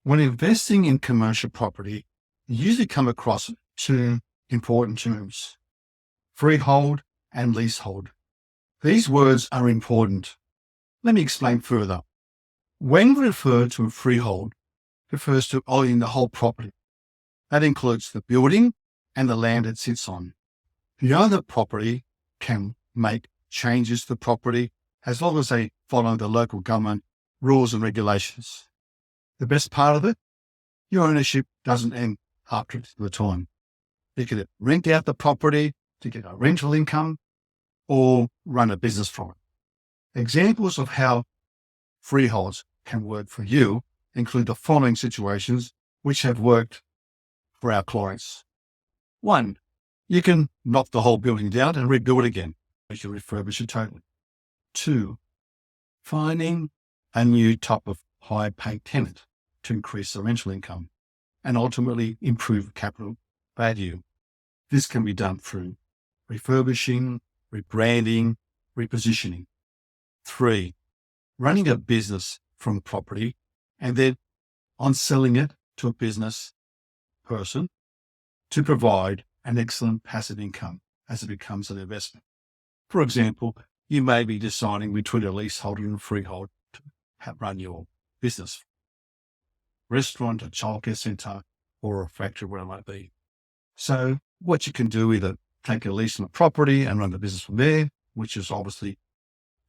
When investing in commercial property, you usually come across two important terms: freehold and leasehold. These words are important. Let me explain further. When we refer to a freehold, it refers to owning the whole property. That includes the building and the land it sits on. The owner of the property can make changes to the property as long as they follow the local government rules and regulations. The best part of it, your ownership doesn't end after the time. You can rent out the property to get a rental income or run a business from it. Examples of how freeholds can work for you include the following situations which have worked for our clients. 1, you can knock the whole building down and rebuild again, as you refurbish it totally. 2, finding a new type of high-paid tenant to increase the rental income and ultimately improve capital value. This can be done through refurbishing, rebranding, repositioning. 3, running a business from the property and then on selling it to a business person to provide an excellent passive income as it becomes an investment. For example, you may be deciding between a leasehold and a freehold to run your business. Restaurant, a childcare centre, or a factory, whatever it might be. So what you can do, either take a lease on the property and run the business from there, which is obviously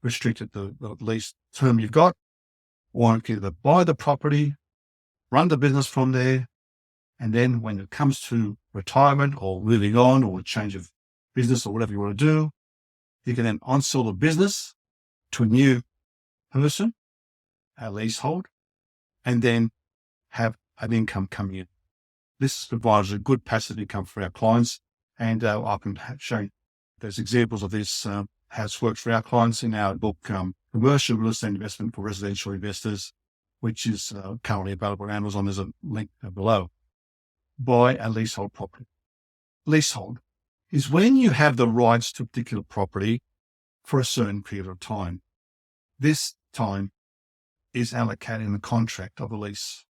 restricted the lease term you've got, or you can either buy the property, run the business from there, and then when it comes to retirement or moving on or change of business or whatever you want to do, you can then on-sell the business to a new person, a leasehold, and then have an income coming in. This provides a good passive income for our clients, and I can show there's examples of this, how it's worked for our clients in our book, Commercial Real Estate Investment for Residential Investors, which is currently available on Amazon. There's a link below. Buy a leasehold property. Leasehold is when you have the rights to a particular property for a certain period of time. This time is allocated in the contract of the lease.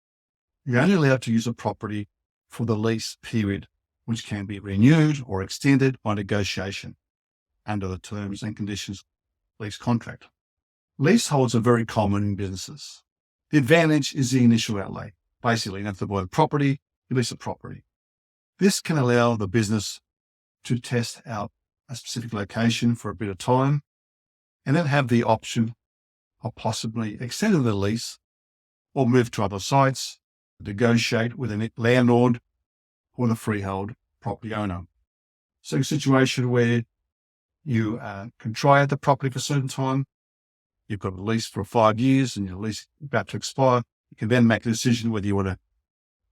You're only allowed to use a property for the lease period, which can be renewed or extended by negotiation under the terms and conditions of lease contract. Leaseholds are very common in businesses. The advantage is the initial outlay. Basically, you have to buy the property, you lease the property. This can allow the business to test out a specific location for a bit of time and then have the option of possibly extending the lease or move to other sites, negotiate with a landlord or the freehold property owner. So a situation where you can try out the property for a certain time, you've got a lease for 5 years and your lease is about to expire, you can then make a decision whether you want to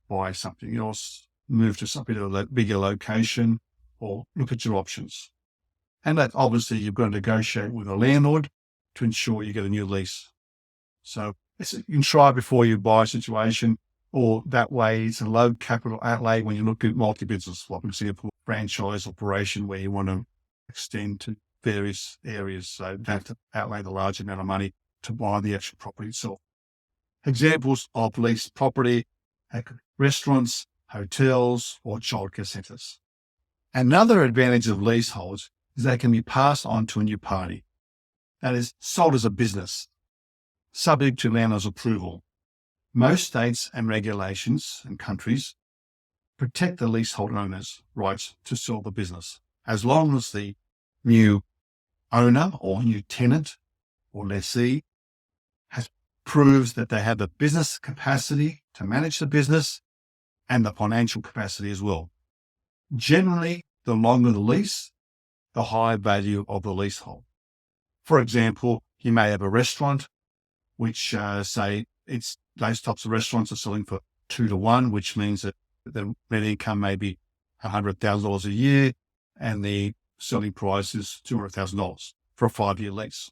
buy something else, move to something of a bigger location, or look at your options. And that obviously you've got to negotiate with a landlord to ensure you get a new lease. So you can try before you buy a situation, or that way it's a low capital outlay when you look at multi-business, for example, franchise operation where you want to extend to various areas. So you don't have to outlay the large amount of money to buy the actual property itself. Examples of leased property: restaurants, hotels, or childcare centres. Another advantage of leaseholds is they can be passed on to a new party. That is, sold as a business, subject to landlord's approval. Most states and regulations and countries protect the leasehold owner's rights to sell the business, as long as the new owner or new tenant or lessee proves that they have the business capacity to manage the business and the financial capacity as well. Generally, the longer the lease, the higher value of the leasehold. For example, you may have a restaurant, which say it's those types of restaurants are selling for 2-to-1, which means that the net income may be $100,000 a year and the selling price is $200,000 for a 5-year lease.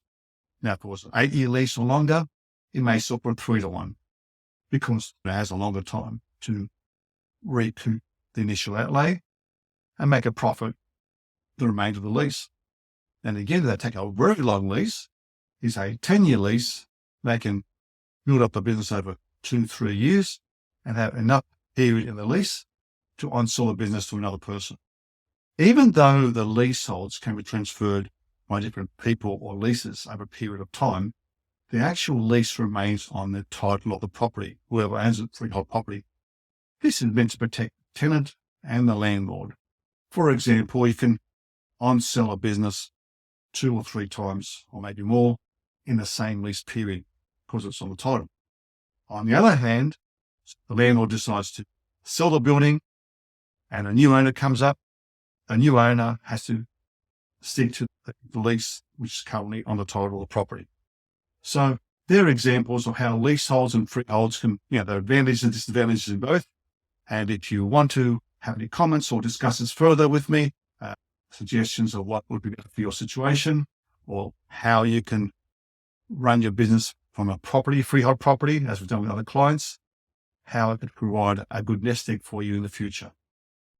Now, if it was an 8-year lease or longer, it may sell for 3-to-1 because it has a longer time to recoup the initial outlay and make a profit the remainder of the lease. And again, if they take a very long lease, is a 10-year lease, they can build up the business over 2-3 years and have enough period in the lease to on-sell the business to another person. Even though the leaseholds can be transferred by different people or leases over a period of time, the actual lease remains on the title of the property, whoever owns the freehold property. This is meant to protect the tenant and the landlord. For example, you can on-sell a business 2 or 3 times, or maybe more, in the same lease period because it's on the title. On the other hand, the landlord decides to sell the building and a new owner comes up. A new owner has to stick to the lease which is currently on the title of the property. So there are examples of how leaseholds and freeholds can, there are advantages and disadvantages in both. And if you want to have any comments or discuss this further with me, suggestions of what would be better for your situation, or how you can run your business from a freehold property, as we've done with other clients, how it could provide a good nest egg for you in the future.